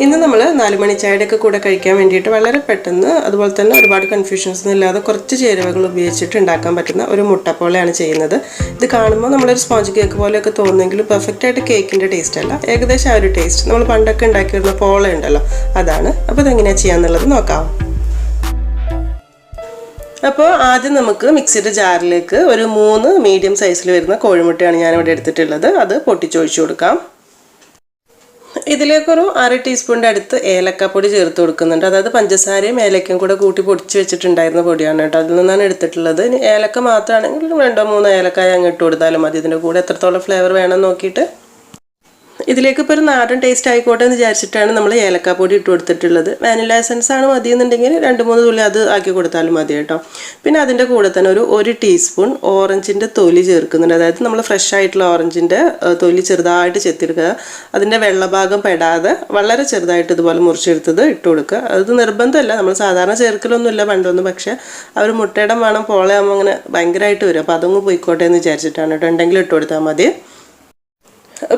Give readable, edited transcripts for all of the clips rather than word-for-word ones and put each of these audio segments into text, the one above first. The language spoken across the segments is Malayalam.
ഇന്ന് നമ്മൾ 4 മണി ചായയുടെയൊക്കെ കൂടെ കഴിക്കാൻ വേണ്ടിയിട്ട് വളരെ പെട്ടെന്ന് അതുപോലെ തന്നെ ഒരുപാട് കൺഫ്യൂഷൻസ് ഒന്നും ഇല്ലാതെ കുറച്ച് ചേരുവകൾ ഉപയോഗിച്ചിട്ട് ഉണ്ടാക്കാൻ പറ്റുന്ന ഒരു മുട്ട പോളയാണ് ചെയ്യുന്നത്. ഇത് കാണുമ്പോൾ നമ്മളൊരു സ്പോഞ്ച് കേക്ക് പോലെയൊക്കെ തോന്നുമെങ്കിലും പെർഫെക്റ്റ് ആയിട്ട് കേക്കിൻ്റെ ടേസ്റ്റ് അല്ല, ഏകദേശം ആ ഒരു ടേസ്റ്റ് നമ്മൾ പണ്ടൊക്കെ ഉണ്ടാക്കിയിരുന്ന പോള ഉണ്ടല്ലോ അതാണ്. അപ്പോൾ ഇതെങ്ങനെയാണ് ചെയ്യാന്നുള്ളത് നോക്കാം. അപ്പോൾ ആദ്യം നമുക്ക് മിക്സിയുടെ ജാറിലേക്ക് ഒരു 3 മീഡിയം സൈസിൽ വരുന്ന കോഴിമുട്ടയാണ് ഞാനിവിടെ എടുത്തിട്ടുള്ളത്. അത് പൊട്ടിച്ചൊഴിച്ചു കൊടുക്കാം. ഇതിലേക്കൊരു 1/2 ടീസ്പൂണിൻ്റെ അടുത്ത് ഏലക്കപ്പൊടി ചേർത്ത് കൊടുക്കുന്നുണ്ട്. അതായത് പഞ്ചസാരയും ഏലക്കയും കൂടെ കൂട്ടി പൊടിച്ച് വെച്ചിട്ടുണ്ടായിരുന്ന പൊടിയാണ് കേട്ടോ, അതിൽ നിന്നാണ് എടുത്തിട്ടുള്ളത്. ഇനി ഏലക്ക മാത്രമാണെങ്കിൽ 2-3 ഏലക്കായ അങ്ങ് ഇട്ട് കൊടുത്താലും മതി. ഇതിൻ്റെ കൂടെ എത്രത്തോളം ഫ്ലേവർ വേണമെന്ന് നോക്കിയിട്ട്. ഇതിലേക്ക് ഇപ്പോൾ ഒരു നാടൻ ടേസ്റ്റ് ആയിക്കോട്ടെ എന്ന് വിചാരിച്ചിട്ടാണ് നമ്മൾ ഏലക്കാപ്പൊടി ഇട്ട് കൊടുത്തിട്ടുള്ളത്. വാനില എസൻസ് ആണ് മതി എന്നുണ്ടെങ്കിൽ 2-3 തുള്ളി അത് ആക്കി കൊടുത്താലും മതി കേട്ടോ. പിന്നെ അതിൻ്റെ കൂടെ തന്നെ ഒരു 1 ടീസ്പൂൺ ഓറഞ്ചിൻ്റെ തൊലി ചേർക്കുന്നുണ്ട്. അതായത് നമ്മൾ ഫ്രഷ് ആയിട്ടുള്ള ഓറഞ്ചിൻ്റെ തൊലി ചെറുതായിട്ട് ചെത്തിയെടുക്കുക. അതിൻ്റെ വെള്ളഭാഗം പെടാതെ വളരെ ചെറുതായിട്ട് ഇതുപോലെ മുറിച്ചെടുത്തത് ഇട്ട് കൊടുക്കുക. അത് നിർബന്ധമല്ല, നമ്മൾ സാധാരണ ചേർക്കലൊന്നുമില്ല പണ്ടൊന്നും. പക്ഷേ ആ ഒരു മുട്ടയുടെ മണം പോളയാകുമ്പോൾ അങ്ങനെ ഭയങ്കരമായിട്ട് വരും. അപ്പോൾ അതൊന്ന് പോയിക്കോട്ടെ എന്ന് വിചാരിച്ചിട്ടാണ് കേട്ടോ. ഉണ്ടെങ്കിൽ ഇട്ട് കൊടുത്താൽ മതി.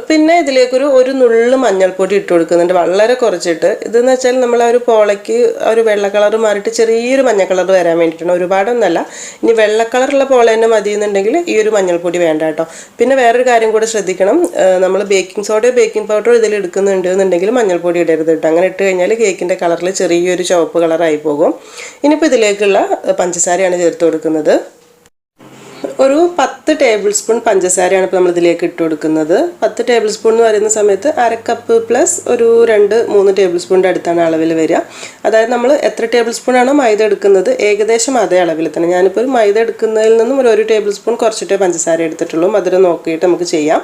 പിന്നെ ഇതിലേക്കൊരു നുള്ളു മഞ്ഞൾപ്പൊടി ഇട്ട് കൊടുക്കുന്നുണ്ട്, വളരെ കുറച്ചിട്ട്. ഇതെന്ന് വെച്ചാൽ നമ്മൾ ആ ഒരു പോളയ്ക്ക് ആ ഒരു വെള്ള കളർ മാറിയിട്ട് ചെറിയൊരു മഞ്ഞ കളർ വരാൻ വേണ്ടിയിട്ടാണ്, ഒരുപാടൊന്നല്ല. ഇനി വെള്ള കളറുള്ള പോള തന്നെ മതി എന്നുണ്ടെങ്കിൽ ഈ ഒരു മഞ്ഞൾപ്പൊടി വേണ്ട കേട്ടോ. പിന്നെ വേറൊരു കാര്യം കൂടെ ശ്രദ്ധിക്കണം, നമ്മൾ ബേക്കിംഗ് സോഡയോ ബേക്കിംഗ് പൗഡറോ ഇതിൽ എടുക്കുന്നുണ്ട് എന്നുണ്ടെങ്കിൽ മഞ്ഞൾപ്പൊടി ഇടരുത് കേട്ടോ. അങ്ങനെ ഇട്ട് കഴിഞ്ഞാൽ കേക്കിൻ്റെ കളറിൽ ചെറിയൊരു ചുവപ്പ് കളറായി പോകും. ഇനിയിപ്പോൾ ഇതിലേക്കുള്ള പഞ്ചസാരയാണ് ചേർത്ത് കൊടുക്കുന്നത്. ഒരു 10 ടേബിൾ സ്പൂൺ പഞ്ചസാരയാണ് ഇപ്പോൾ നമ്മളിതിലേക്ക് ഇട്ട് കൊടുക്കുന്നത്. 10 ടേബിൾ സ്പൂൺ എന്ന് പറയുന്ന സമയത്ത് 1/2 കപ്പ് പ്ലസ് ഒരു 2-3 ടേബിൾ സ്പൂണിൻ്റെ അടുത്താണ് അളവിൽ വരിക. അതായത് നമ്മൾ എത്ര ടേബിൾ സ്പൂൺ ആണോ മൈദ എടുക്കുന്നത് ഏകദേശം അതേ അളവിൽ തന്നെ. ഞാനിപ്പോൾ ഒരു മൈദ എടുക്കുന്നതിൽ നിന്നും ഒരു 1 ടേബിൾ സ്പൂൺ കുറച്ചിട്ടേ പഞ്ചസാര എടുത്തിട്ടുള്ളൂ. മധുരം നോക്കിയിട്ട് നമുക്ക് ചെയ്യാം.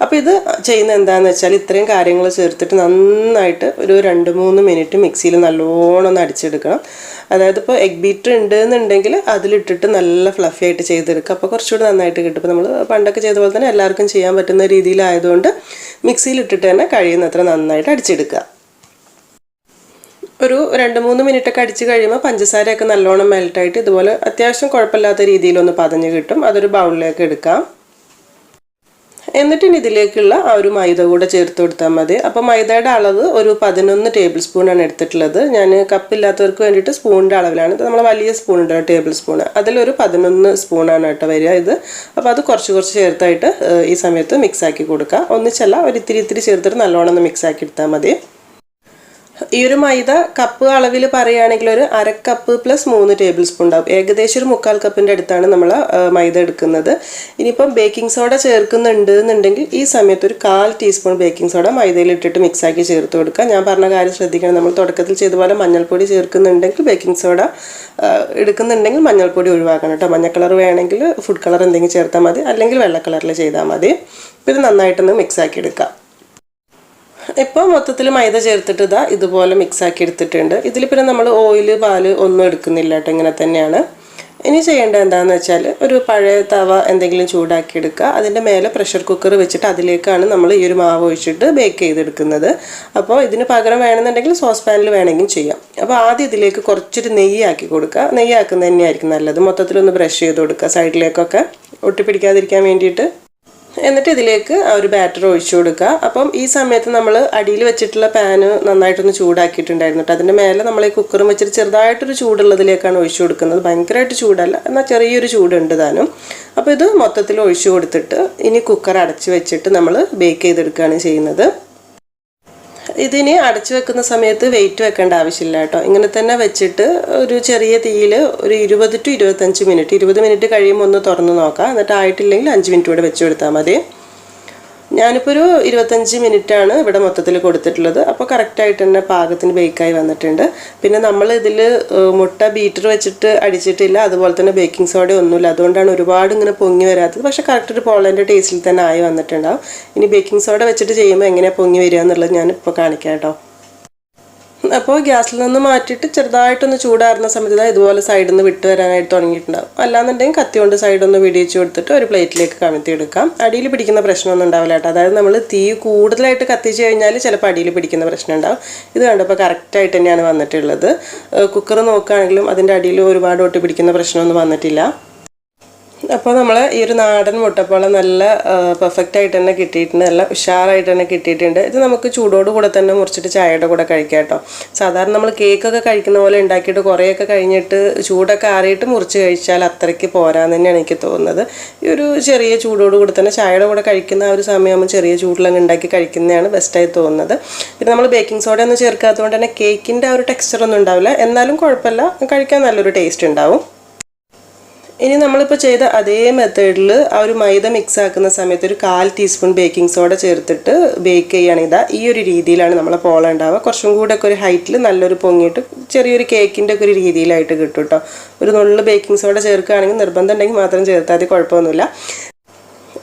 അപ്പോൾ ഇത് ചെയ്യുന്നത് എന്താണെന്ന് വെച്ചാൽ ഇത്രയും കാര്യങ്ങൾ ചേർത്തിട്ട് നന്നായിട്ട് ഒരു 2-3 മിനിറ്റ് മിക്സിയിൽ നല്ലോണം ഒന്ന് അടിച്ചെടുക്കണം. അതായത് ഇപ്പോൾ എഗ് ബീറ്റർ ഉണ്ട് എന്നുണ്ടെങ്കിൽ അതിലിട്ടിട്ട് നല്ല ഫ്ലഫി ആയിട്ട് ചെയ്തെടുക്കുക. അപ്പോൾ കുറച്ചുകൂടി നന്നായിട്ട് കിട്ടും. ഇപ്പോൾ നമ്മൾ പണ്ടൊക്കെ ചെയ്ത പോലെ തന്നെ എല്ലാവർക്കും ചെയ്യാൻ പറ്റുന്ന രീതിയിലായതുകൊണ്ട് മിക്സിയിലിട്ടിട്ട് തന്നെ കഴിയുന്നത്ര നന്നായിട്ട് അടിച്ചെടുക്കുക. ഒരു 2-3 മിനിറ്റൊക്കെ അടിച്ച് കഴിയുമ്പോൾ പഞ്ചസാരയൊക്കെ നല്ലോണം മെൽറ്റായിട്ട് ഇതുപോലെ അത്യാവശ്യം കുഴപ്പമില്ലാത്ത രീതിയിലൊന്ന് പതഞ്ഞ് കിട്ടും. അതൊരു ബൗളിലേക്ക് എടുക്കാം. എന്നിട്ട് ഇതിലേക്കുള്ള ആ ഒരു മൈദ കൂടെ ചേർത്ത് കൊടുത്താൽ മതി. അപ്പോൾ മൈദയുടെ അളവ് ഒരു 11 ടേബിൾ സ്പൂണാണ് എടുത്തിട്ടുള്ളത്. ഞാൻ കപ്പില്ലാത്തവർക്ക് വേണ്ടിയിട്ട് സ്പൂണിൻ്റെ അളവിലാണ്. ഇത് നമ്മൾ വലിയ സ്പൂൺ ഉണ്ടല്ലോ, ടേബിൾ സ്പൂൺ, അതിലൊരു 11 സ്പൂണാണ് കേട്ടോ വരിക ഇത്. അപ്പോൾ അത് കുറച്ച് ചേർത്തായിട്ട് ഈ സമയത്ത് മിക്സാക്കി കൊടുക്കുക. ഒന്നിച്ചല്ല, ഒരു ഇത്തിരി ചേർത്തിട്ട് നല്ലോണം ഒന്ന് മിക്സാക്കി എടുത്താൽ മതി. ഈ ഒരു മൈദ കപ്പ് അളവിൽ പറയുകയാണെങ്കിൽ ഒരു 1/2 കപ്പ് പ്ലസ് 3 ടേബിൾ സ്പൂൺ ഉണ്ടാവും. ഏകദേശം ഒരു 3/4 കപ്പിൻ്റെ അടുത്താണ് നമ്മൾ മൈദ എടുക്കുന്നത്. ഇനിയിപ്പം ബേക്കിംഗ് സോഡ ചേർക്കുന്നുണ്ട് എന്നുണ്ടെങ്കിൽ ഈ സമയത്ത് ഒരു 1/4 ടീസ്പൂൺ ബേക്കിംഗ് സോഡ മൈദയിൽ ഇട്ടിട്ട് മിക്സാക്കി ചേർത്ത് കൊടുക്കുക. ഞാൻ പറഞ്ഞ കാര്യം ശ്രദ്ധിക്കണം, നമ്മൾ തുടക്കത്തിൽ ചെയ്ത പോലെ മഞ്ഞൾപ്പൊടി ചേർക്കുന്നുണ്ടെങ്കിൽ ബേക്കിംഗ് സോഡ എടുക്കുന്നുണ്ടെങ്കിൽ മഞ്ഞൾപ്പൊടി ഒഴിവാക്കണം കേട്ടോ. മഞ്ഞ കളർ വേണമെങ്കിൽ ഫുഡ് കളർ എന്തെങ്കിലും ചേർത്താൽ മതി, അല്ലെങ്കിൽ വെള്ള കളറിൽ ചെയ്താൽ മതി. ഇത് നന്നായിട്ടൊന്ന് മിക്സാക്കി എടുക്കുക. ഇപ്പോൾ മൊത്തത്തിൽ മൈദ ചേർത്തിട്ട് ഇതുപോലെ മിക്സാക്കി എടുത്തിട്ടുണ്ട്. ഇതിൽ പിന്നെ നമ്മൾ ഓയില് പാല് ഒന്നും എടുക്കുന്നില്ല കേട്ടോ, ഇങ്ങനെ തന്നെയാണ്. ഇനി ചെയ്യേണ്ടത് എന്താണെന്ന് വെച്ചാൽ ഒരു പഴയ തവ എന്തെങ്കിലും ചൂടാക്കി എടുക്കുക. അതിൻ്റെ മേലെ പ്രഷർ കുക്കർ വെച്ചിട്ട് അതിലേക്കാണ് നമ്മൾ ഈ ഒരു മാവ് ഒഴിച്ചിട്ട് ബേക്ക് ചെയ്തെടുക്കുന്നത്. അപ്പോൾ ഇതിന് പകരം വേണമെന്നുണ്ടെങ്കിൽ സോസ് പാനിൽ വേണമെങ്കിലും ചെയ്യാം. അപ്പോൾ ആദ്യം ഇതിലേക്ക് കുറച്ചൊരു നെയ്യാക്കി കൊടുക്കുക. നെയ്യാക്കുന്നത് തന്നെയായിരിക്കും നല്ലത്. മൊത്തത്തിലൊന്ന് ബ്രഷ് ചെയ്ത് കൊടുക്കുക സൈഡിലേക്കൊക്കെ ഒട്ടിപ്പിടിക്കാതിരിക്കാൻ വേണ്ടിയിട്ട്. എന്നിട്ട് ഇതിലേക്ക് ആ ഒരു ബാറ്റർ ഒഴിച്ചു കൊടുക്കുക. അപ്പം ഈ സമയത്ത് നമ്മൾ അടിയിൽ വെച്ചിട്ടുള്ള പാന് നന്നായിട്ടൊന്ന് ചൂടാക്കിയിട്ടുണ്ടായിരുന്നു കേട്ടോ. അതിൻ്റെ മേലെ നമ്മൾ ഈ കുക്കറും വെച്ചിട്ട് ചെറുതായിട്ടൊരു ചൂടുള്ളതിലേക്കാണ് ഒഴിച്ചു കൊടുക്കുന്നത്. ഭയങ്കരമായിട്ട് ചൂടല്ല, എന്നാൽ ചെറിയൊരു ചൂടുണ്ട് താനും. അപ്പോൾ ഇത് മൊത്തത്തിൽ ഒഴിച്ചു കൊടുത്തിട്ട് ഇനി കുക്കർ അടച്ച് വെച്ചിട്ട് നമ്മൾ ബേക്ക് ചെയ്തെടുക്കുകയാണ് ചെയ്യുന്നത്. ഇതിന് അടച്ചു വെക്കുന്ന സമയത്ത് വെയിറ്റ് വെക്കേണ്ട ആവശ്യമില്ല കേട്ടോ. ഇങ്ങനെ തന്നെ വെച്ചിട്ട് ഒരു ചെറിയ തീയിൽ ഒരു 20-25 മിനിറ്റ്, 20 മിനിറ്റ് കഴിയുമ്പോൾ ഒന്ന് തുറന്ന് നോക്കാം. എന്നിട്ട് ആയിട്ടില്ലെങ്കിൽ 5 മിനിറ്റ് കൂടെ വെച്ച് കൊടുത്താൽ മതി. ഞാനിപ്പോൾ ഒരു 25 മിനിറ്റാണ് ഇവിടെ മൊത്തത്തിൽ കൊടുത്തിട്ടുള്ളത്. അപ്പോൾ കറക്റ്റായിട്ട് തന്നെ പാകത്തിന് ബേക്കായി വന്നിട്ടുണ്ട്. പിന്നെ നമ്മൾ ഇതിൽ മുട്ട ബീറ്റർ വെച്ചിട്ട് അടിച്ചിട്ടില്ല, അതുപോലെ തന്നെ ബേക്കിംഗ് സോഡ ഒന്നുമില്ല. അതുകൊണ്ടാണ് ഒരുപാട് ഇങ്ങനെ പൊങ്ങി വരാത്തത്. പക്ഷേ കറക്റ്റ് ഒരു പോളൻ്റെ ടേസ്റ്റിൽ തന്നെ ആയി വന്നിട്ടുണ്ടാവും. ഇനി ബേക്കിംഗ് സോഡ വെച്ചിട്ട് ചെയ്യുമ്പോൾ എങ്ങനെയാണ് പൊങ്ങി വരിക എന്നുള്ളത് ഞാനിപ്പോൾ കാണിക്കാം കേട്ടോ. അപ്പോൾ ഗ്യാസിൽ നിന്ന് മാറ്റിയിട്ട് ചെറുതായിട്ടൊന്ന് ചൂടാറുന്ന സമയത്ത് ഇതുപോലെ സൈഡിൽ നിന്ന് വിട്ട് വരാനായിട്ട് തുടങ്ങിയിട്ടുണ്ടാകും. അല്ലാന്നുണ്ടെങ്കിൽ കത്തി കൊണ്ട് സൈഡൊന്ന് വെടിയിച്ച് കൊടുത്തിട്ട് ഒരു പ്ലേറ്റിലേക്ക് കമഴ്ത്തിയെടുക്കാം. അടിയിൽ പിടിക്കുന്ന പ്രശ്നമൊന്നും ഉണ്ടാവില്ല കേട്ടോ. അതായത് നമ്മൾ തീ കൂടുതലായിട്ട് കത്തിച്ച് കഴിഞ്ഞാൽ ചിലപ്പോൾ അടിയിൽ പിടിക്കുന്ന പ്രശ്നം ഉണ്ടാവും. ഇത് കണ്ടപ്പോൾ കറക്റ്റായിട്ട് തന്നെയാണ് വന്നിട്ടുള്ളത്. കുക്കർ നോക്കുകയാണെങ്കിലും അതിൻ്റെ അടിയിൽ ഒരുപാട് ഒട്ടി പിടിക്കുന്ന പ്രശ്നമൊന്നും വന്നിട്ടില്ല. അപ്പോൾ നമ്മൾ ഈ ഒരു നാടൻ മുട്ടപ്പോള നല്ല പെർഫെക്റ്റ് ആയിട്ട് തന്നെ കിട്ടിയിട്ടുണ്ട്, നല്ല ഉഷാറായിട്ട് തന്നെ കിട്ടിയിട്ടുണ്ട്. ഇത് നമുക്ക് ചൂടോട് കൂടെ തന്നെ മുറിച്ചിട്ട് ചായയുടെ കൂടെ കഴിക്കാം കേട്ടോ. സാധാരണ നമ്മൾ കേക്കൊക്കെ കഴിക്കുന്ന പോലെ ഉണ്ടാക്കിയിട്ട് കുറേയൊക്കെ കഴിഞ്ഞിട്ട് ചൂടൊക്കെ ആറിയിട്ട് മുറിച്ച് കഴിച്ചാൽ അത്രയ്ക്ക് പോരാന്ന് തന്നെയാണ് എനിക്ക് തോന്നുന്നത്. ഈ ഒരു ചെറിയ ചൂടോട് കൂടെ തന്നെ ചായയുടെ കൂടെ കഴിക്കുന്ന ആ ഒരു സമയമാകുമ്പോൾ ചെറിയ ചൂടിലങ്ങ് ഉണ്ടാക്കി കഴിക്കുന്നതാണ് ബെസ്റ്റായി തോന്നുന്നത്. പിന്നെ നമ്മൾ ബേക്കിംഗ് സോഡ ഒന്നും ചേർക്കാത്തതുകൊണ്ട് തന്നെ കേക്കിൻ്റെ ആ ഒരു ടെക്സ്ചറൊന്നും ഉണ്ടാവില്ല, എന്നാലും കുഴപ്പമില്ല, കഴിക്കാൻ നല്ലൊരു ടേസ്റ്റ് ഉണ്ടാവും. ഇനി നമ്മളിപ്പോൾ ചെയ്ത അതേ മെത്തേഡിൽ ആ ഒരു മൈദ മിക്സ് ആക്കുന്ന സമയത്ത് ഒരു 1/4 ടീസ്പൂൺ ബേക്കിംഗ് സോഡ ചേർത്തിട്ട് ബേക്ക് ചെയ്യുകയാണ്. ഈ ഒരു രീതിയിലാണ് നമ്മളെ പോള ഉണ്ടാവുക. കുറച്ചും കൂടെ ഒക്കെ ഒരു ഹൈറ്റിൽ നല്ലൊരു പൊങ്ങിയിട്ട് ചെറിയൊരു കേക്കിൻ്റെ ഒക്കെ ഒരു രീതിയിലായിട്ട് കിട്ടും കേട്ടോ. ഒരു നുള്ളു ബേക്കിംഗ് സോഡ ചേർക്കുകയാണെങ്കിൽ നിർബന്ധം ഉണ്ടെങ്കിൽ മാത്രം ചേർത്താൽ മതി, കുഴപ്പമൊന്നുമില്ല.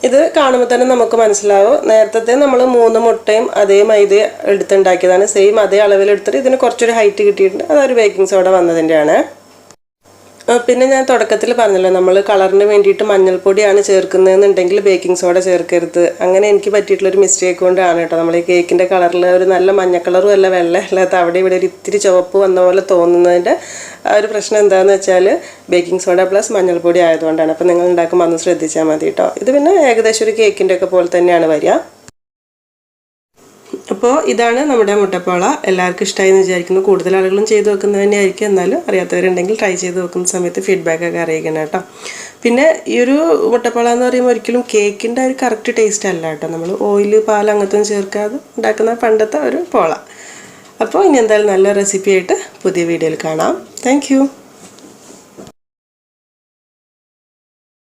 ഇത് കാണുമ്പോൾ തന്നെ നമുക്ക് മനസ്സിലാവും, നേരത്തെ നമ്മൾ 3 മുട്ടയും അതേ മൈദ എടുത്തുണ്ടാക്കിയതാണ്, സെയിം അതേ അളവിലെടുത്തിട്ട് ഇതിന് കുറച്ചൊരു ഹൈറ്റ് കിട്ടിയിട്ടുണ്ട്. അതൊരു ബേക്കിംഗ് സോഡ വന്നതിൻ്റെയാണ്. പിന്നെ ഞാൻ തുടക്കത്തിൽ പറഞ്ഞല്ലോ, നമ്മൾ കളറിന് വേണ്ടിയിട്ട് മഞ്ഞൾപ്പൊടിയാണ് ചേർക്കുന്നതെന്നുണ്ടെങ്കിൽ ബേക്കിംഗ് സോഡ ചേർക്കരുത്. അങ്ങനെ എനിക്ക് പറ്റിയിട്ടുള്ളൊരു മിസ്റ്റേക്ക് കൊണ്ടാണ് കേട്ടോ നമ്മൾ ഈ കേക്കിൻ്റെ കളറിൽ ഒരു നല്ല മഞ്ഞ കളറും അല്ല വെള്ള അല്ലാത്ത അവിടെ ഇവിടെ ഒരു ഇത്തിരി ചുവപ്പ് വന്ന പോലെ തോന്നുന്നതിൻ്റെ ആ ഒരു പ്രശ്നം എന്താണെന്ന് വെച്ചാൽ ബേക്കിംഗ് സോഡ പ്ലസ് മഞ്ഞൾപ്പൊടി ആയതുകൊണ്ടാണ്. അപ്പോൾ നിങ്ങൾ ഉണ്ടാക്കുമ്പോൾ അന്ന് ശ്രദ്ധിച്ചാൽ മതി കേട്ടോ. ഇത് പിന്നെ ഏകദേശം ഒരു കേക്കിൻ്റെ ഒക്കെ പോലെ തന്നെയാണ് വരിക. അപ്പോൾ ഇതാണ് നമ്മുടെ മുട്ടപ്പോള. എല്ലാവർക്കും ഇഷ്ടമായി എന്ന് വിചാരിക്കുന്നു. കൂടുതൽ ആളുകളും ചെയ്ത് വെക്കുന്നത് തന്നെയായിരിക്കും, എന്നാലും അറിയാത്തവരുണ്ടെങ്കിൽ ട്രൈ ചെയ്ത് വെക്കുന്ന സമയത്ത് ഫീഡ്ബാക്കൊക്കെ അറിയിക്കണം കേട്ടോ. പിന്നെ ഈ ഒരു മുട്ടപ്പോള എന്ന് പറയുമ്പോൾ ഒരിക്കലും കേക്കിൻ്റെ ഒരു കറക്റ്റ് ടേസ്റ്റ് അല്ല കേട്ടോ. നമ്മൾ ഓയിൽ പാൽ അങ്ങനത്തെ ചേർക്കാതെ ഉണ്ടാക്കുന്ന പണ്ടത്തെ ഒരു പോള. അപ്പോൾ ഇനി എന്തായാലും നല്ല റെസിപ്പി ആയിട്ട് പുതിയ വീഡിയോയിൽ കാണാം. താങ്ക്